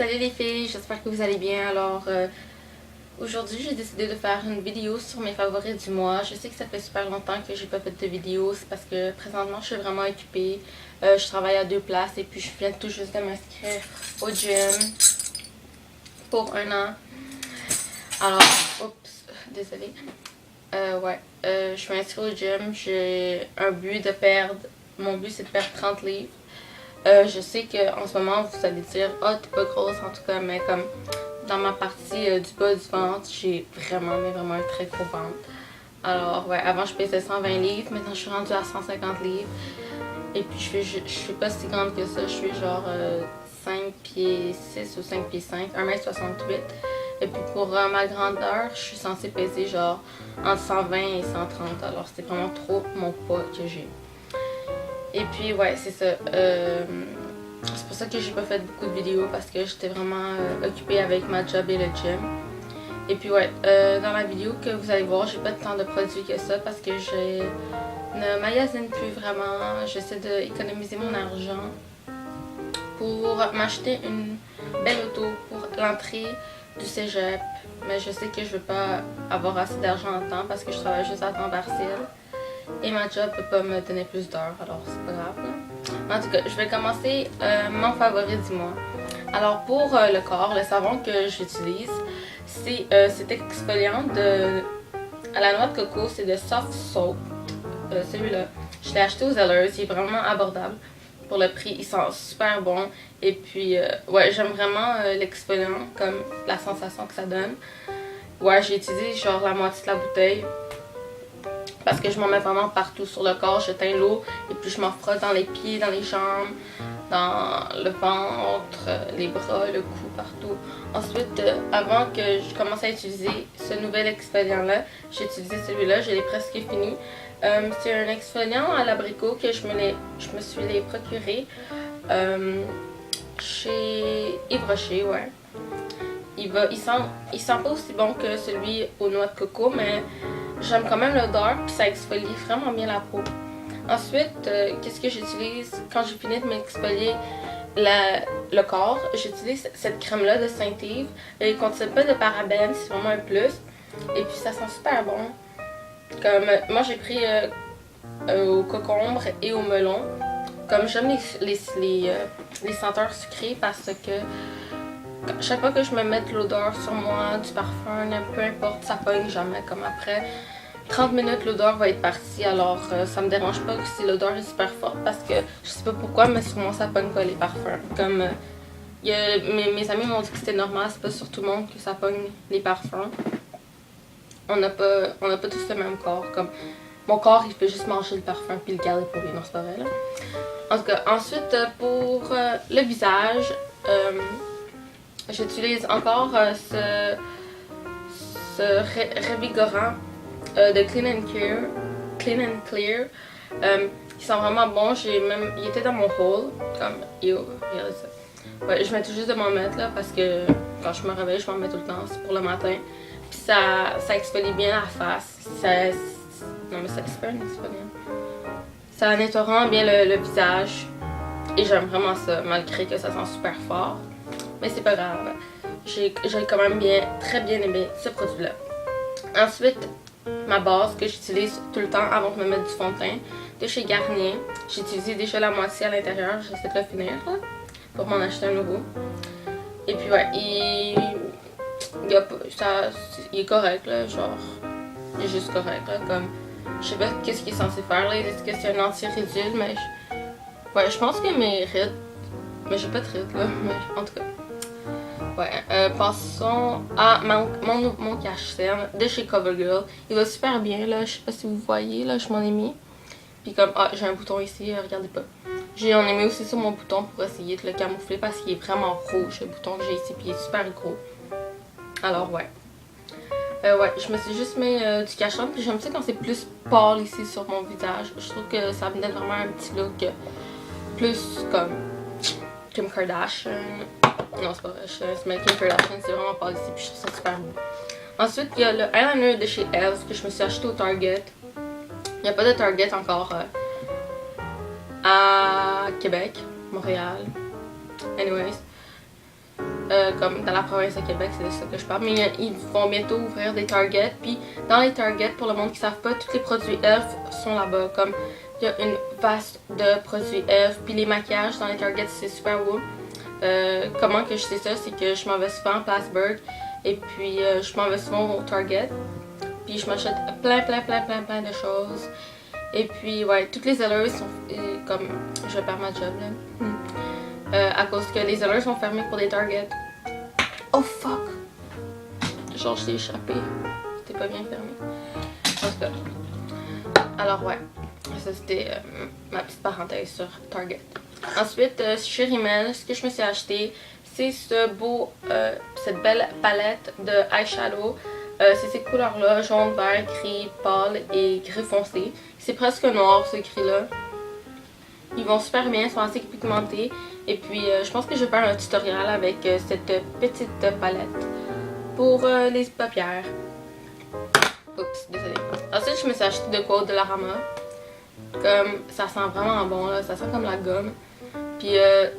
Salut les filles, j'espère que vous allez bien. Alors aujourd'hui j'ai décidé de faire une vidéo sur mes favoris du mois. Je sais que ça fait super longtemps que j'ai pas fait de vidéo, c'est parce que présentement je suis vraiment occupée. Je travaille à 2 places et puis je viens tout juste de m'inscrire au gym pour 1 an. Alors, oups, désolée. Je suis inscrite au gym, j'ai un but de perdre, mon but c'est de perdre 30 livres. Je sais qu'en ce moment vous allez dire « Ah, t'es pas grosse en tout cas », mais comme dans ma partie du bas du ventre, j'ai vraiment un très gros ventre. Alors ouais, avant je pesais 120 livres, maintenant je suis rendue à 150 livres. Et puis je suis pas si grande que ça, je suis genre 5 pieds 6 ou 5 pieds 5, 1m68. Et puis pour ma grandeur, je suis censée peser genre entre 120 et 130, alors c'est vraiment trop mon poids que j'ai. Et puis ouais, c'est ça. C'est pour ça que j'ai pas fait beaucoup de vidéos parce que j'étais vraiment occupée avec ma job et le gym. Et puis ouais, dans la vidéo que vous allez voir, j'ai pas tant de produits que ça parce que je ne magasine plus vraiment. J'essaie d'économiser mon argent pour m'acheter une belle auto pour l'entrée du cégep. Mais je sais que je veux pas avoir assez d'argent en temps parce que je travaille juste à temps partiel. Et ma job peut pas me donner plus d'heures, alors c'est pas grave. Là. En tout cas, je vais commencer mon favori du mois. Alors pour le corps, le savon que j'utilise, c'est cet exfoliant à la noix de coco, c'est de Soft Soap. Celui-là, je l'ai acheté aux Zellers, il est vraiment abordable pour le prix, il sent super bon. Et puis, ouais, j'aime vraiment l'exfoliant, comme la sensation que ça donne. Ouais, j'ai utilisé genre la moitié de la bouteille. Parce que je m'en mets vraiment partout sur le corps, je teins l'eau et puis je m'en frotte dans les pieds, dans les jambes, dans le ventre, les bras, le cou, partout. Ensuite, avant que je commence à utiliser ce nouvel exfoliant-là, j'ai utilisé celui-là, je l'ai presque fini. C'est un exfoliant à l'abricot que je me suis procuré chez Yves Rocher, ouais. Il sent pas aussi bon que celui aux noix de coco, mais j'aime quand même l'odeur, puis ça exfolie vraiment bien la peau. Ensuite, qu'est-ce que j'utilise quand j'ai fini de m'exfolier le corps? J'utilise cette crème-là de Saint-Yves. Il ne contient pas de parabènes, c'est vraiment un plus. Et puis ça sent super bon. Comme moi j'ai pris au concombre et au melon. Comme j'aime les senteurs sucrées parce que chaque fois que je me mets de l'odeur sur moi, du parfum, peu importe, ça pogne jamais. Comme après 30 minutes, l'odeur va être partie. Alors ça me dérange pas si l'odeur est super forte parce que je sais pas pourquoi, mais sur moi ça pogne pas les parfums. Comme mes amis m'ont dit que c'était normal, c'est pas sur tout le monde que ça pogne les parfums. On n'a pas tous le même corps. Comme mon corps, il fait juste manger le parfum puis le garder pour lui. Non, c'est pas vrai là. En tout cas, ensuite pour le visage. J'utilise encore ce revigorant de Clean and Clear. Il sent vraiment bon. Il était dans mon haul. Comme, regardez ça. Ouais, je mets tout juste de m'en mettre là parce que quand je me réveille, je m'en mets tout le temps. C'est pour le matin. Puis ça exfolie bien la face. Non, mais c'est pas un exfoliant. Ça nettoie vraiment bien le visage. Et j'aime vraiment ça, malgré que ça sent super fort. Mais c'est pas grave. J'ai quand même très bien aimé ce produit-là. Ensuite, ma base que j'utilise tout le temps avant de me mettre du fond de teint de chez Garnier. J'ai utilisé déjà la moitié à l'intérieur. J'essaie de le finir là, pour m'en acheter un nouveau. Et puis ouais, il est correct là, genre. Il est juste correct là, comme. Je sais pas qu'est-ce qu'il est censé faire là. Est-ce que c'est un anti-ridule, mais ouais, je pense que mes rides. Mais j'ai pas de rides là, mais en tout cas. Ouais, passons à mon cache-cerne de chez CoverGirl. Il va super bien là, je sais pas si vous voyez là, je m'en ai mis. Puis comme, j'ai un bouton ici, regardez pas. J'en ai mis aussi sur mon bouton pour essayer de le camoufler parce qu'il est vraiment rouge le bouton que j'ai ici, puis il est super gros. Alors ouais. Ouais, je me suis juste mis du cache-cerne, puis j'aime ça quand c'est plus pâle ici sur mon visage. Je trouve que ça me donne vraiment un petit look plus comme Kim Kardashian. Non, c'est pas vrai, mais Kim Kardashian, c'est vraiment pas ici, puis je trouve ça super beau. Ensuite, il y a le eyeliner de chez Elf que je me suis acheté au Target. Il n'y a pas de Target encore à Québec, Montréal. Anyways. comme dans la province de Québec, c'est de ça que je parle. Mais ils vont bientôt ouvrir des Target. Puis dans les Target, pour le monde qui ne savent pas, tous les produits e.l.f. sont là-bas. Comme il y a une vaste de produits e.l.f. Puis les maquillages dans les Target, c'est super beau. Comment que je sais ça, c'est que je m'en vais souvent à Plattsburgh. Et puis je m'en vais souvent au Target. Puis je m'achète plein de choses. Et puis ouais, toutes les sellers sont comme je perds ma job là. À cause que les sellers sont fermés pour des Target. Oh fuck! Genre je t'ai échappé. C'était pas bien fermé. En tout cas. Alors ouais. Ça c'était ma petite parenthèse sur Target. Ensuite, chez Rimmel, ce que je me suis acheté, c'est cette belle palette de eyeshadow. C'est ces couleurs-là, jaune, vert, gris, pâle et gris foncé. C'est presque noir ce gris-là. Ils vont super bien, ils sont assez pigmentés. Et puis, je pense que je vais faire un tutoriel avec cette petite palette pour les paupières. Oups, désolé. Ensuite, je me suis acheté de quoi de la Rama. Comme, ça sent vraiment bon, là. Ça sent comme la gomme. Puis,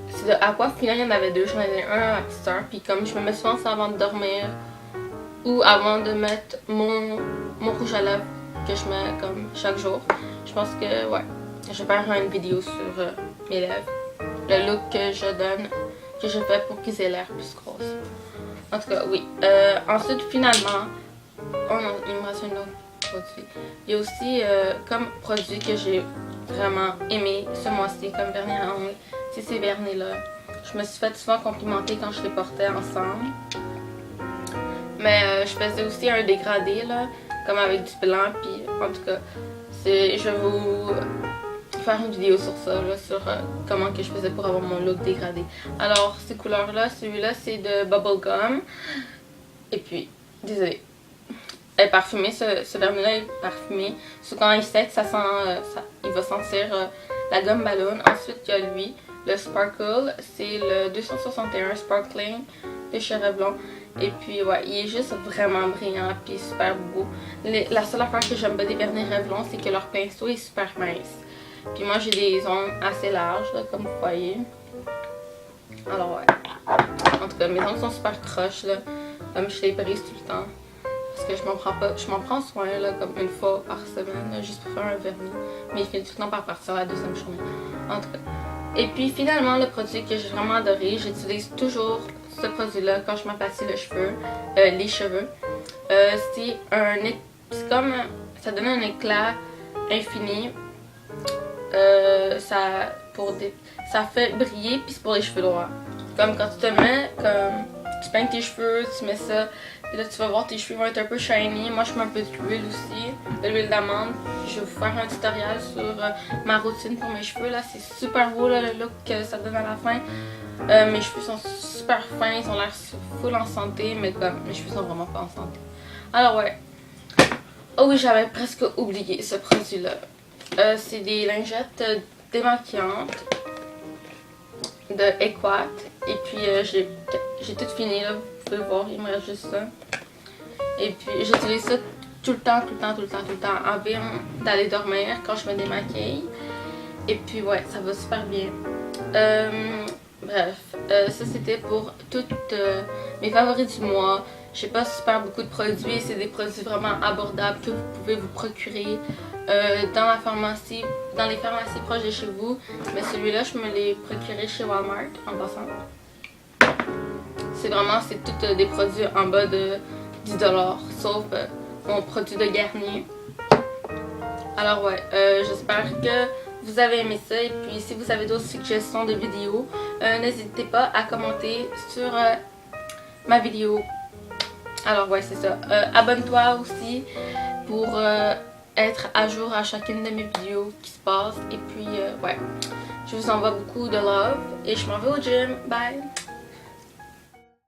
c'est de Aquafina, il y en avait deux. J'en avais un à ma petite soeur. Puis, comme je me mets souvent ça avant de dormir ou avant de mettre mon rouge à lèvres que je mets comme chaque jour, je pense que, ouais, je vais faire une vidéo sur mes lèvres. Le look que je donne, que je fais pour qu'ils aient l'air plus grosses. En tout cas, oui. Ensuite, finalement, oh non, il me reste un autre produit. Il y a aussi comme produit que j'ai vraiment aimé ce mois-ci comme vernis à ongles. C'est ces vernis-là. Je me suis fait souvent complimenter quand je les portais ensemble. Mais je faisais aussi un dégradé là, comme avec du blanc. Puis en tout cas, je vais vous faire une vidéo sur ça, là, sur comment que je faisais pour avoir mon look dégradé. Alors ces couleurs-là, celui-là c'est de Bubblegum. Et puis, désolé. Elle est parfumée, ce vernis-là est parfumé. Sauf quand il sec, ça sent, il va sentir la gomme ballon. Ensuite, il y a lui, le Sparkle. C'est le 261 Sparkling de chez Revlon. Et puis, ouais, il est juste vraiment brillant et super beau. La seule affaire que j'aime pas des vernis Revlon, c'est que leur pinceau est super mince. Puis moi, j'ai des ongles assez larges, là, comme vous voyez. Alors, ouais. En tout cas, mes ongles sont super croches, là. Comme je les brise tout le temps. Parce que je m'en prends soin là, comme une fois par semaine, là, juste pour faire un vernis. Mais il finit tout le temps par partir la deuxième journée. En tout cas. Et puis finalement, le produit que j'ai vraiment adoré, j'utilise toujours ce produit-là quand je m'aplatis les cheveux. C'est comme, ça donne un éclat infini. Ça fait briller, puis c'est pour les cheveux droits. Comme quand tu te mets, comme tu peignes tes cheveux, tu mets ça. Et là, tu vas voir tes cheveux vont être un peu shiny. Moi, je mets un peu d'huile aussi, de l'huile d'amande. Je vais vous faire un tutoriel sur ma routine pour mes cheveux. Là, c'est super beau là, le look que ça donne à la fin. Mes cheveux sont super fins, ils ont l'air full en santé, mais comme mes cheveux sont vraiment pas en santé. Alors ouais. Oh oui, j'avais presque oublié ce produit-là. C'est des lingettes démaquillantes de Equat. Et puis j'ai tout fini là. Vous pouvez voir, il me reste juste ça. Et puis j'utilise ça tout le temps avant d'aller dormir quand je me démaquille. Et puis ouais, ça va super bien. Bref, ça c'était pour toutes mes favoris du mois. J'ai pas super beaucoup de produits, c'est des produits vraiment abordables que vous pouvez vous procurer dans la pharmacie, dans les pharmacies proches de chez vous. Mais celui-là, je me l'ai procuré chez Walmart en passant. C'est tous des produits en bas de 10$, sauf mon produit de Garnier. Alors ouais, j'espère que vous avez aimé ça. Et puis si vous avez d'autres suggestions de vidéos, n'hésitez pas à commenter sur ma vidéo. Alors ouais, c'est ça. Abonne-toi aussi pour être à jour à chacune de mes vidéos qui se passent. Et puis ouais, je vous envoie beaucoup de love et je m'en vais au gym. Bye!